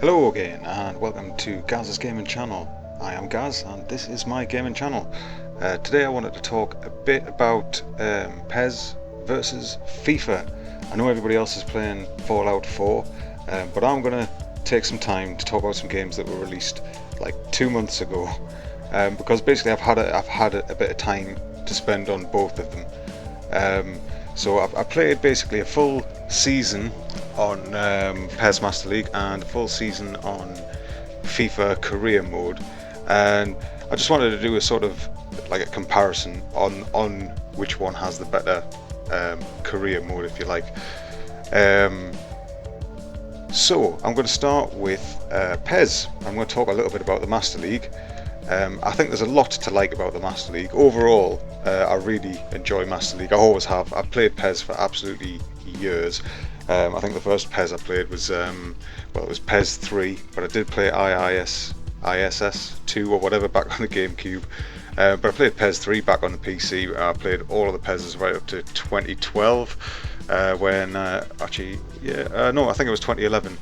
Hello again, and welcome to Gaz's Gaming Channel. I am Gaz, and this is my gaming channel. Today I wanted to talk a bit about PES versus FIFA. I know everybody else is playing Fallout 4, but I'm going to take some time to talk about some games that were released like 2 months ago, because basically I've had a bit of time to spend on both of them. So I played basically a full season on PES Master League and a full season on FIFA Career Mode, and I just wanted to do a sort of like a comparison on which one has the better career mode, if you like. So I'm going to start with PES. I'm going to talk a little bit about the Master League. I think there's a lot to like about the Master League. Overall, I really enjoy Master League. I always have. I've played PES for absolutely years. I think the first PES I played was it was PES 3, but I did play ISS 2 or whatever back on the GameCube. But I played PES 3 back on the PC. I played all of the PESs right up to 2012, when I think it was 2011,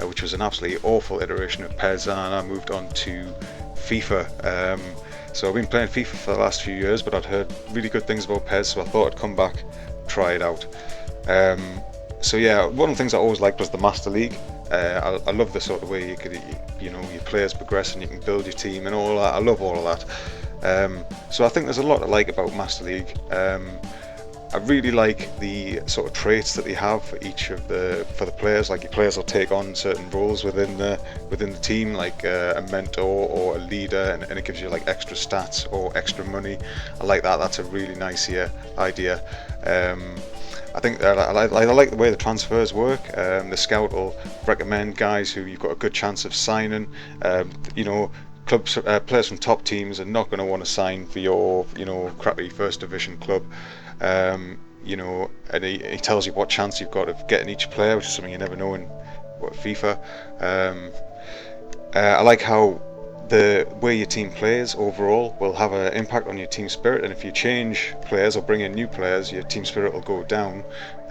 which was an absolutely awful iteration of PES, and I moved on to FIFA. So I've been playing FIFA for the last few years, but I'd heard really good things about PES, so I thought I'd come back, try it out. So yeah, one of the things I always liked was the Master League. I love the sort of way your players progress and you can build your team and all that. I love all of that. So I think there's a lot to like about Master League. I really like the sort of traits that they have for each of the players. Like your players will take on certain roles within the team, like a mentor or a leader, and it gives you like extra stats or extra money. I like that. That's a really nice idea. I think I like the way the transfers work. The scout will recommend guys who you've got a good chance of signing. Clubs, players from top teams are not going to want to sign for your crappy first division club. And he tells you what chance you've got of getting each player, which is something you never know in FIFA. I like how the way your team plays overall will have an impact on your team spirit, and if you change players or bring in new players, your team spirit will go down.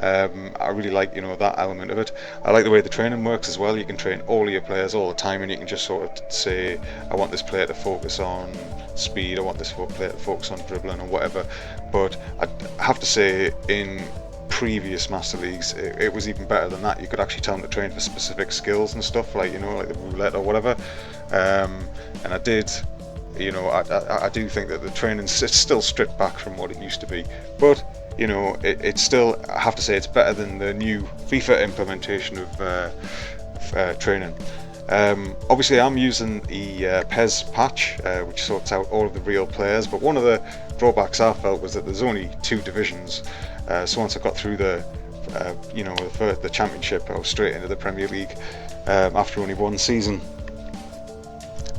I really like that element of it. I like the way the training works as well. You can train all of your players all the time, and you can just sort of say, I want this player to focus on speed, I want this player to focus on dribbling or whatever. But I have to say, in previous Master Leagues, it was even better than that. You could actually tell them to train for specific skills and stuff, like like the roulette or whatever. And I did, I do think that the training's it's still stripped back from what it used to be, but it's still, I have to say, it's better than the new FIFA implementation of training. Obviously I'm using the PES patch, which sorts out all of the real players, but one of the drawbacks I felt was that there's only 2 divisions. So once I got through the championship, I was straight into the Premier League after only 1 season.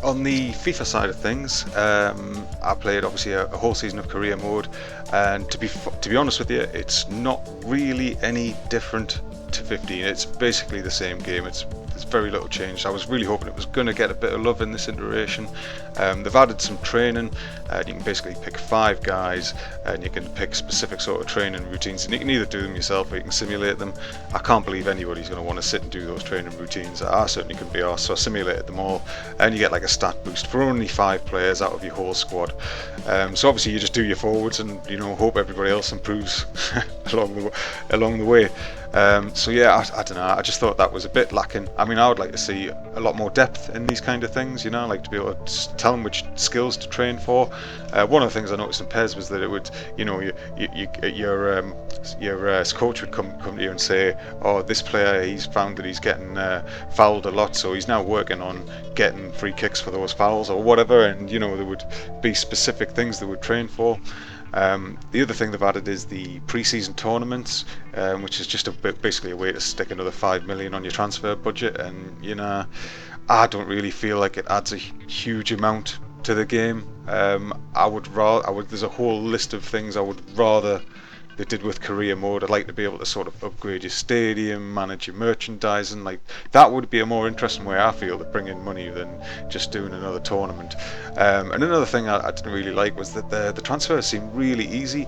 On the FIFA side of things, I played obviously a whole season of career mode, and to be honest with you, it's not really any different to 15. It's basically the same game. There's very little change. I was really hoping it was going to get a bit of love in this iteration. They've added some training. You can basically pick 5 guys, and you can pick specific sort of training routines, and you can either do them yourself or you can simulate them. I can't believe anybody's going to want to sit and do those training routines. I certainly couldn't be arsed, so I simulated them all, and you get like a stat boost for only 5 players out of your whole squad. So obviously you just do your forwards and hope everybody else improves along the way. So yeah, I don't know, I just thought that was a bit lacking. I mean, I would like to see a lot more depth in these kind of things, like to be able to tell them which skills to train for. One of the things I noticed in PES was that it would, your coach would come to you and say, oh, this player, he's found that he's getting fouled a lot, so he's now working on getting free kicks for those fouls or whatever, and there would be specific things they would train for. The other thing they've added is the pre-season tournaments, which is just basically a way to stick another 5 million on your transfer budget, and I don't really feel like it adds a huge amount to the game. There's a whole list of things I would rather they did with career mode. I'd like to be able to sort of upgrade your stadium, manage your merchandising. Like that would be a more interesting way, I feel, to bring in money than just doing another tournament. And another thing I didn't really like was that the transfers seemed really easy.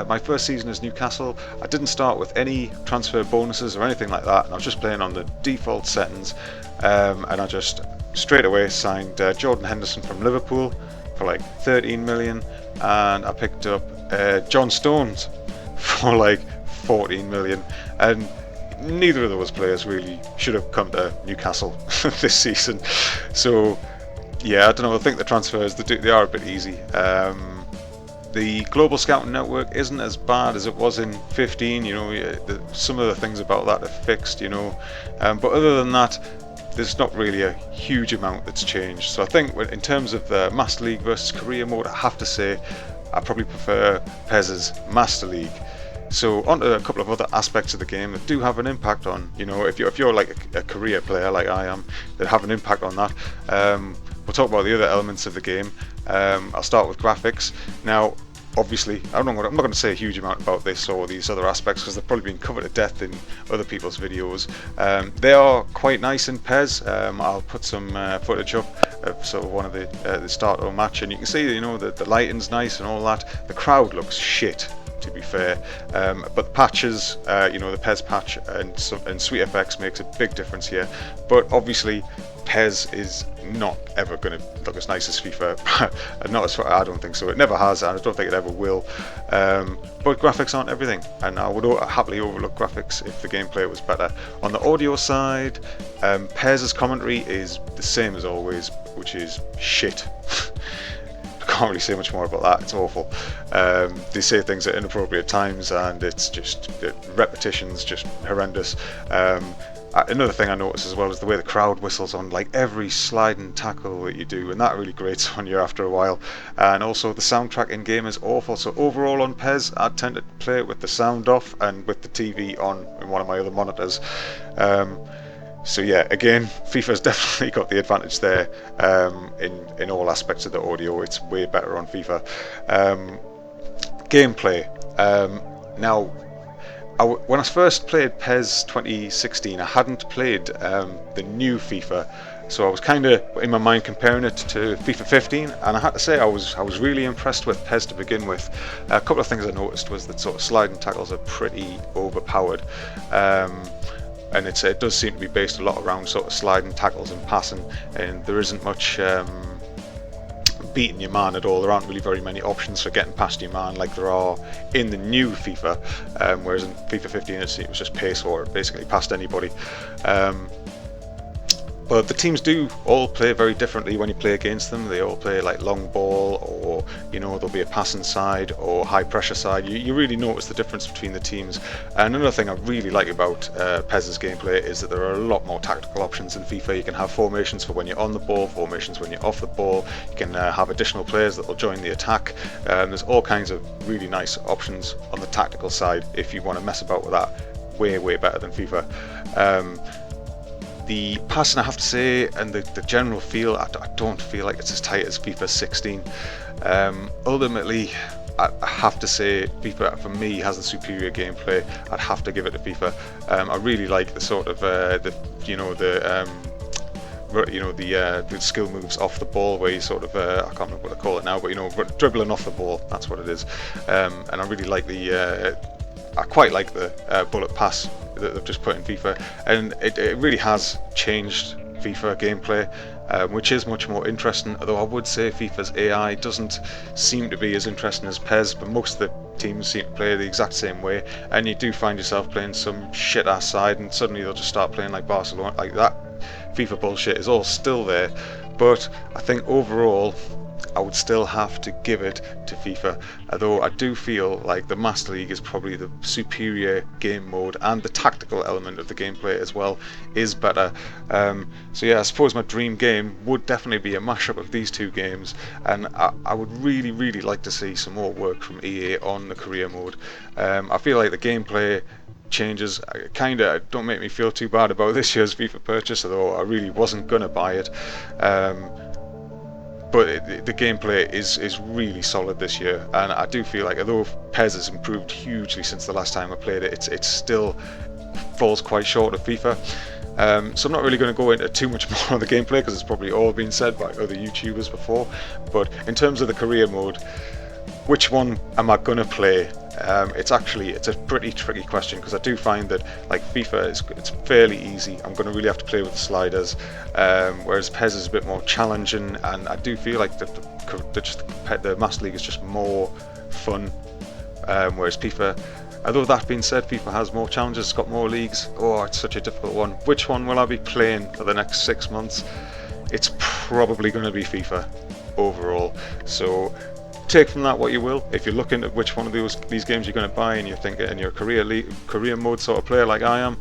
My first season as Newcastle, I didn't start with any transfer bonuses or anything like that, and I was just playing on the default settings, and I just straight away signed Jordan Henderson from Liverpool for like 13 million, and I picked up John Stones for like 14 million, and neither of those players really should have come to Newcastle this season. So yeah, I don't know, I think the transfers, they are a bit easy. The global scouting network isn't as bad as it was in 15, you know, some of the things about that are fixed, you know, but other than that, there's not really a huge amount that's changed. So I think in terms of the Master League versus Career Mode, I have to say I probably prefer PES's Master League. So onto a couple of other aspects of the game that do have an impact on, you know, if you're like a career player like I am, that have an impact on that. We'll talk about the other elements of the game. I'll start with graphics. Now, obviously, I'm not going to say a huge amount about this or these other aspects because they've probably been covered to death in other people's videos. They are quite nice in PES. I'll put some footage up of sort of one of the start of a match, and you can see, you know, the lighting's nice and all that. The crowd looks shit, to be fair, but the patches, you know, the PES patch and SweetFX makes a big difference here. But obviously, PES is not ever going to look as nice as FIFA. Not as far, I don't think so. It never has, and I don't think it ever will. But graphics aren't everything, and I would happily overlook graphics if the gameplay was better. On the audio side, PES's commentary is the same as always, which is shit. Can't really say much more about that. It's awful. They say things at inappropriate times, and it's just the repetition's just horrendous. Another thing I noticed as well is the way the crowd whistles on like every sliding tackle that you do, and that really grates on you after a while. And also the soundtrack in game is awful. So overall on PES, I tend to play it with the sound off and with the TV on in one of my other monitors. So yeah, again, FIFA's definitely got the advantage there in all aspects of the audio. It's way better on FIFA. Gameplay. Now, when I first played PES 2016, I hadn't played the new FIFA, so I was kind of in my mind comparing it to FIFA 15, and I had to say I was really impressed with PES to begin with. A couple of things I noticed was that sort of sliding tackles are pretty overpowered. And it does seem to be based a lot around sort of sliding tackles and passing, and there isn't much beating your man at all. There aren't really very many options for getting past your man like there are in the new FIFA, whereas in FIFA 15 it was just pace or basically past anybody. But the teams do all play very differently when you play against them. They all play like long ball, or you know, there'll be a passing side or high pressure side. You really notice the difference between the teams. And another thing I really like about PES's gameplay is that there are a lot more tactical options in FIFA. You can have formations for when you're on the ball, formations when you're off the ball. You can have additional players that will join the attack. There's all kinds of really nice options on the tactical side if you want to mess about with that. Way better than FIFA. The passing, I have to say, and the general feel, I don't feel like it's as tight as FIFA 16. Ultimately, I have to say FIFA for me has the superior gameplay. I'd have to give it to FIFA. I really like the sort of the skill moves off the ball, where you sort of I can't remember what I call it now, but you know, dribbling off the ball. That's what it is. And I really like I quite like the bullet pass that they've just put in FIFA, and it really has changed FIFA gameplay, which is much more interesting. Although I would say FIFA's AI doesn't seem to be as interesting as PES, but most of the teams seem to play the exact same way, and you do find yourself playing some shit ass side, and suddenly they'll just start playing like Barcelona. Like that FIFA bullshit is all still there, but I think overall I would still have to give it to FIFA, although I do feel like the Master League is probably the superior game mode, and the tactical element of the gameplay as well is better. So yeah, I suppose my dream game would definitely be a mashup of these two games, and I would really like to see some more work from EA on the career mode. I feel like the gameplay changes kinda don't make me feel too bad about this year's FIFA purchase, although I really wasn't gonna buy it. but the gameplay is really solid this year, and I do feel like although PES has improved hugely since the last time I played it, it still falls quite short of FIFA. So I'm not really going to go into too much more on the gameplay because it's probably all been said by other YouTubers before. But in terms of the career mode, which one am I going to play? It's a pretty tricky question because I do find that like FIFA it's fairly easy. I'm going to really have to play with the sliders, whereas PES is a bit more challenging, and I do feel like the Master League is just more fun, whereas FIFA. Although that being said, FIFA has more challenges, it's got more leagues. Oh, it's such a difficult one. Which one will I be playing for the next 6 months? It's probably going to be FIFA overall. So take from that what you will. If you're looking at which one of these games you're going to buy and you're thinking and you're a career mode sort of player like I am,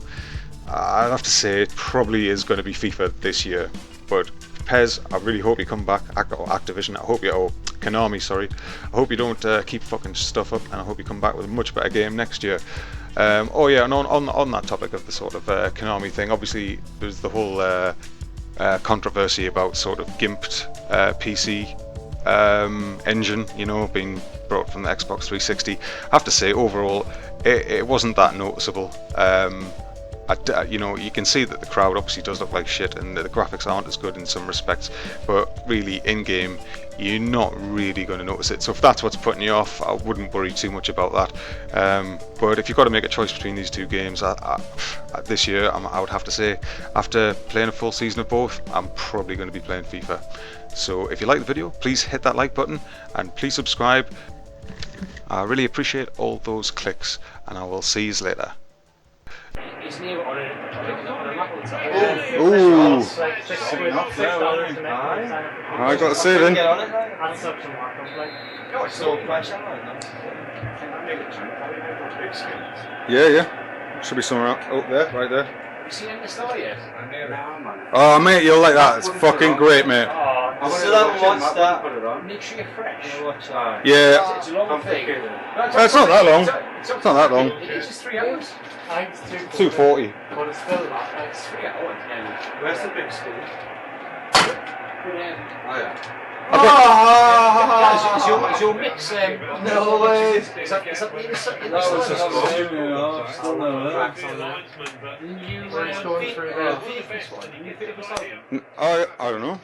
I'd have to say it probably is going to be FIFA this year. But PES, I really hope you come back. Activision, I hope you. Oh, Konami, sorry. I hope you don't keep fucking stuff up, and I hope you come back with a much better game next year. Oh yeah, and on that topic of the sort of Konami thing, obviously there's the whole controversy about sort of gimped PC engine, you know, being brought from the Xbox 360. I have to say, overall, it wasn't that noticeable. You know, you can see that the crowd obviously does look like shit, and the graphics aren't as good in some respects, but really in game you're not really going to notice it. So if that's what's putting you off, I wouldn't worry too much about that. But if you've got to make a choice between these two games this year, I would have to say, after playing a full season of both, I'm probably going to be playing FIFA. So if you like the video, please hit that like button and please subscribe. I really appreciate all those clicks, and I will see you later. Ooh! I got to see then. Yeah. Should be somewhere out there, right there. Oh mate, you'll like that. It's fucking great, mate. Still haven't watched that. Make sure you're fresh. Yeah. It's a long thing. It's not that long. It's not that long. It's just 3 hours. I think it's 2:40. But it's still not. It's 3 hours. Where's the big school? Oh yeah. Is your mix? No way. Is that the That was just still no You going through the I don't know.